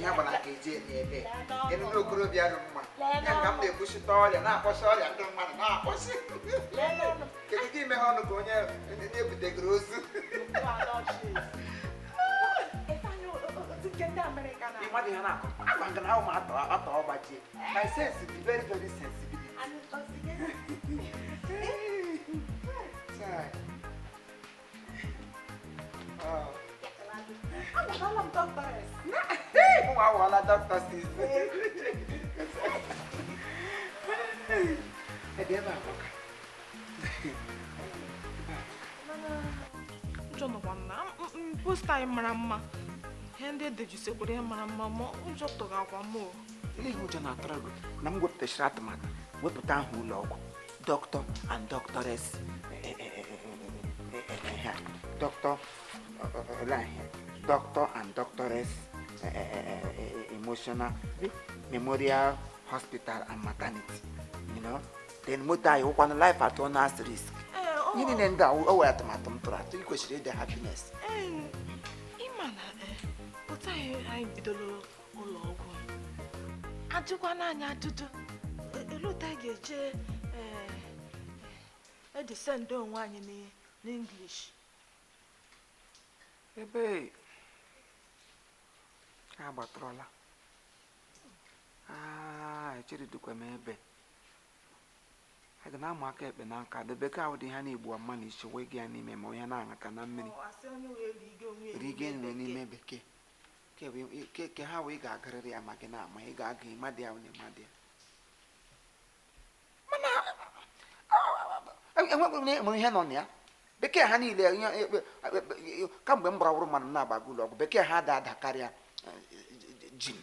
ya bana ka eje ebe enu n'okoro bịa mma ya ka m na-ekwuchite ọrịa na-akpọchi ọrịa ndị mmadụ na-akpọchi kedu gị ime ha ọnụ ka onye na-ebutegoro ozu ịmadị ha na-akọ akpa nga na ahụ ma atọ ọgbachie my sense be very very sensitive. I'm Doctoress. Wow, la Doctoress. John Wana, post time marama. Hende de juse kure marama mo unjo to ga kwa mo. Ile hu jana trago. Na mgo peshra atmata. Weputa hu logo. Doctor and Doctoress. Doctor Doctor and Doctoress emotional memorial hospital and maternity, you know. Then mota you want life at one risk. You need to oh automatum to you question the happiness. Imana but I bidolo ologo. Ajukwana anya tutu. Elota geje e descend on one in English. Ebe agbatrola echere dukwa m ebe aga na amụ aka ekpe na nka debe ka ụdị ha na-egbu ama na isi wee gị ya n'ime ma onye na-aṅa ka na mmiri rige nwe n'ime bekee ke ha wee ga-agarịrị ya ma gị na-ama ị ga-aga ịmadị ya onye madị ya mana enweghị ihe nọ na ya bekee ha niile kamgbe m gbara wụrụ mmadụ na-agbaga ụlọ ọgwụ bekee ha ada karịa Jim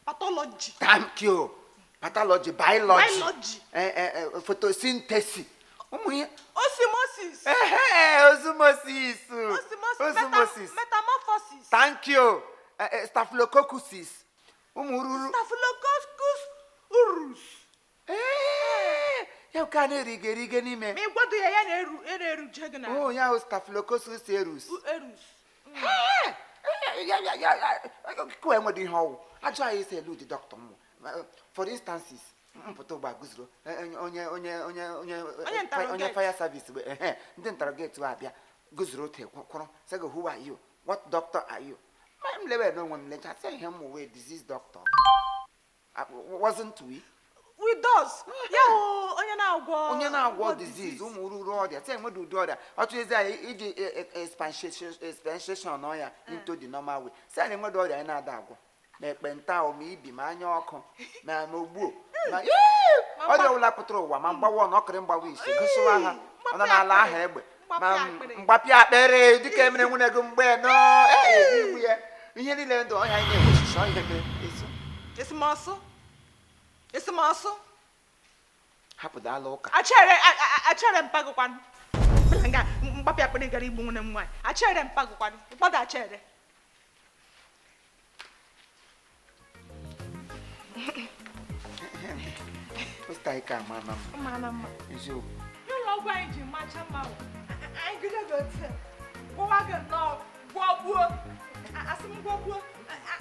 pathology. Thank you. Pathology, biology. Photosynthesis. Osmosis. Osmosis. Metamorphosis. Thank you. Staphylococcus. Staphylococcus aureus. Ya ka na-erige n'ime. Me gwado ya na-eru jegna. Oh, ya Staphylococcus aureus. Ko enwe dị ihe ọwụ. Ajọ anyị ise elu dị doctor m. For instances, mpụta ụgbọ guzoro onye fire service ndị interrogate abịa guzoro te kwụrụ say who are you? What doctor are you? I'm level no one let say him we disease doctor. Wasn't we? We does. Onye na-agwọ disease ụmụ ruru ọrịa say nwere ụdị ọrịa otu ezi anyị iji expansion nọ ya into the normal way say anyị nwere ọrịa anyị na-ada agwọ na ekpenta o ma ibi ma anya ọkụ na ogbuo na ọrịa ọbụla pụtara ụwa ma mgbawa na ọkịrị mgbawa isi gosiwa ha ọ nọ n'ala aha egbe ma mgbapịa akpere dịka emere nwunye gị mgbe nọ igbu ya ihe niile ndụ ọhịa anyị na-egosisi ọhịa mere esemọsụ hapụdala ụka achere mpagụkwanụ nga mgbapịa akpere gara igbu nwunye m nwaanyị achere mpagụkwanụ ụfọdụ achere Ostaika mama. Eziokwu. Ụlọ ọgwụ anyị ji macha mma anyị gidego otu gwọwa gị nnọọ gwọgbuo asị m gwọgbuo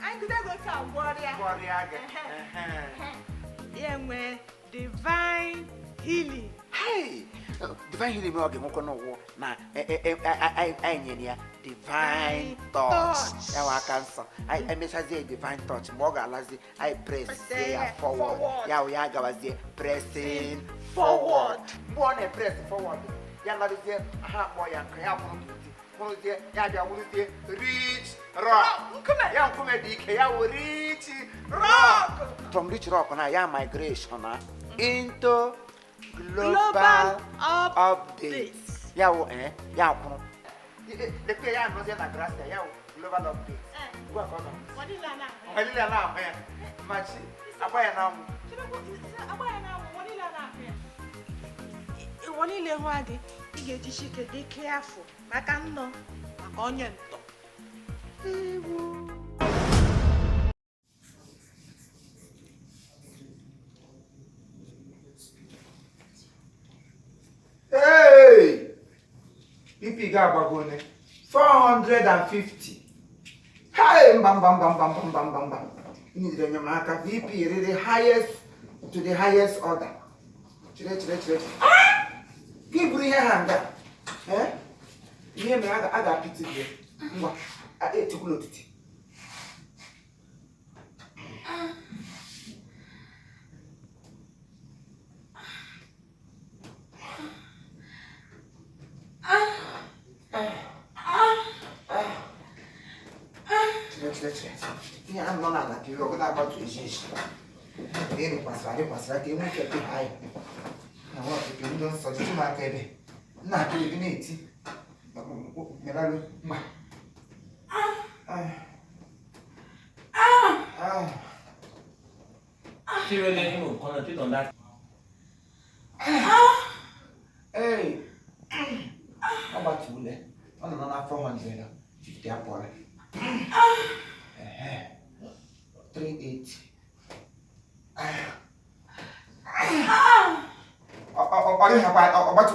anyị gidego otu a gwọrịa gị. Ya nwee divine healing. Hey! Divine healing ọ ga-enwekwa n'ụwa na anyị nyere ya divine touch. Ya nwa aka nsọ. Anyị emechazie divine touch mgbe ọ ga-alazi anyị press ya forward. Ya gawazie pressing forward. Mgbe ọ na-press forward ya nọrọzie ha akpọ ya nke ya kwụrụzie ya bịa wụrụzie rich rock. Ya nkume dị ike ya wụ rich rock. From rich rock na ya migration into global updates. Ya kwụrụ. Dekwe ya nọzie na grass ya global updates. Gwa ka ọ nọ. Walila na ahụ ya. Machi agba ya na anwụ. Ịwọ niile hụ adị ị ga-ejichi ike dị careful maka nnọ maka onye ntọ. Hey! BP ga-agbagone 450. Hi, bam. Need enyemaka. BP really highest to the highest order. Chere. Ah! Give me here hanga. Eh? Ihe mere a ga-apịtị gị. Ngwa, etukwula otiti. Chere. Ihe a nọ n'ala ka ọ ga-agbatu eji. Ihe kwasịrị ka enwe ike pịa ya. Na nwa ọkụkọ ndị nsọ jiji m aka ebe. Nna aka ebe na-eti. Meralụ mma. Seriously, Imo, concentrate on that. Hey. How about you, Le? On another 400, 50 apple. 380.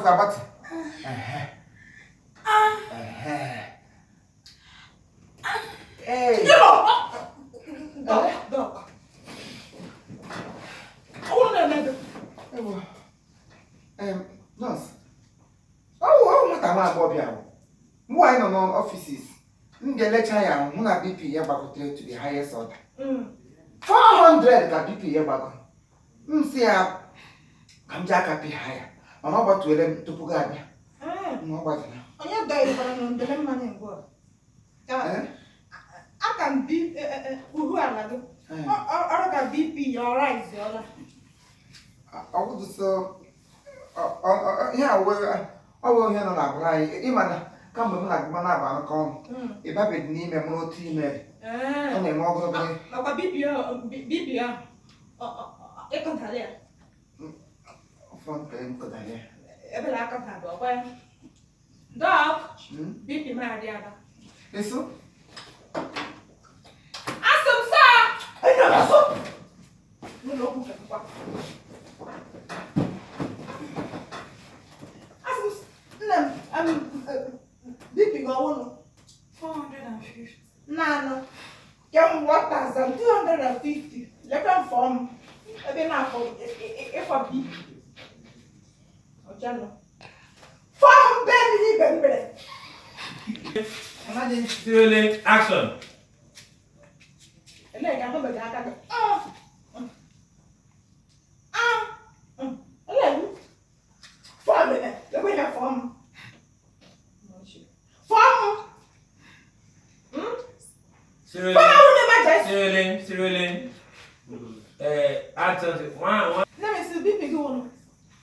About. Hey. Doc. Nurse. Oh, what am I, Bobby? Why no offices? Lecture ya, muna BP ya bagotre to the highest order. 400 ka BP ya bago. See ya. Kamja ka pi higher. Mama ba to them to puga bia. No ba na. Onye dai para no ndele mane ngo. I can be who ala do. Or ka BP your rise yola. I would so yeah, well here no na bra. Imana kambe muna gbana ba nko. E ba be ni me mo ti me. O na mo go be. Ka BP ya. E kan tale. From pen ko dale. Ebe la ka fa do kwa. Doc. BP ma dia ba. Eso? Asum sa. Ai na aso. No lo ku ka. Asum BP go wono 450. Nano. Kem 1250. Let them form. Ebe na for if for BP. Ojano. Form bembe. Imagine. Seriously, action. Ele ga ko be ga ka. Ele. Form it. Le we have form. Form. Seriously. Action. One. Let me see BP go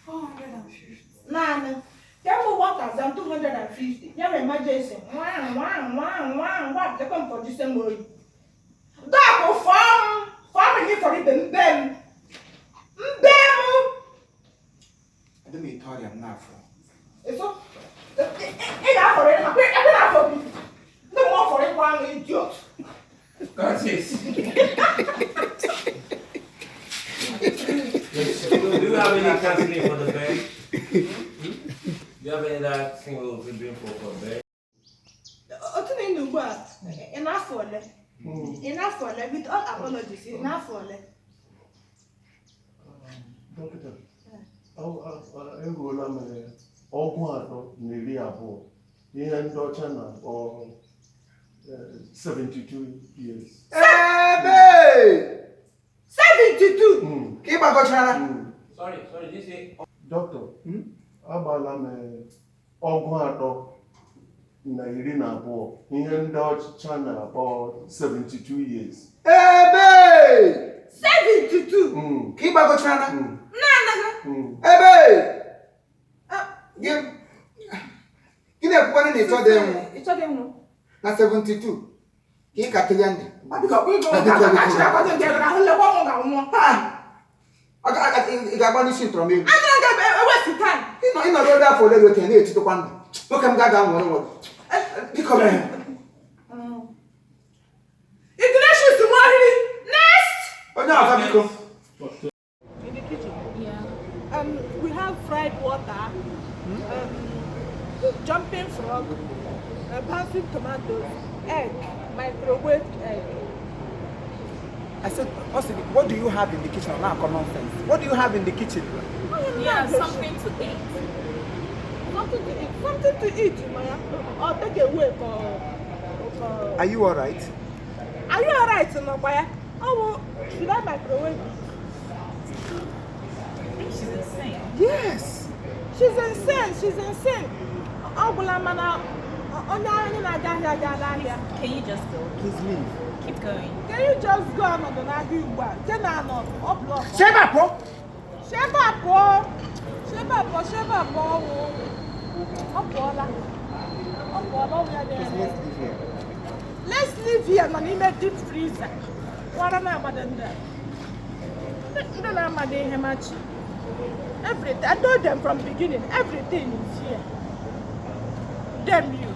450. Nana. Tell 1,250. You have emergency. What? They come for December. Dog farm here for the bem. I don't mean tell them now for. It's so. It's not for it. I'm not for it. No more for it. One idiot. Francis. Do you have any counseling for the bed? Do you have any that single we've been for bed? Enough for it. With all apologies, enough for it. Doctor, egwuola m ọgwụ atọ na iri abụọ ihe ndị ọcha na 72 years. Ebe! 72! Ka ị gbagochara? Sorry, this is... Doctor, agbala m ọgwụ atọ na iri na abụọ ihe ndị ọcha na-akpọ 72 years. Ebe! 72! Ka ị gbagochara? Ebe! Gịnị ekwukwana na ịchọ dị nwụ? Ịchọ dị nwụ? Na 72 ka ị ka tụya ndị? Ị ga-agba n'isi ntọrọ m egwu? Ị nọrọ ebe afọ ole okenye na-etitokwa ndụ. Nwoke m ga-aga nwụrụ nwụrụ. Biko mere. Ignatius Mohiri, next! Onye ọzọ biko. We have fried water, jumping frog, bouncing tomatoes, egg, microwave egg. I said, Austin, what do you have in the kitchen? Now, come nonsense. What do you have in the kitchen? Yeah, something to eat. Something to eat. Something to eat, Maya. Or take away for. Are you alright? Are you alright, Maya? Oh, should I microwave? I think she's insane. Yes. She's insane. She's insane. Oh, Bulamana. Can you just go? Please leave. Keep going. Can you just go on the Nagiwa? Can I not upload? Shut up, bro. Shut up, bro. Shut up, bro. Shut up, bro. Let's leave here. Let's leave here and in a deep freezer. What am I about them there? Don't know my day, how much? Everything. I told them from the beginning, everything is here. Damn you.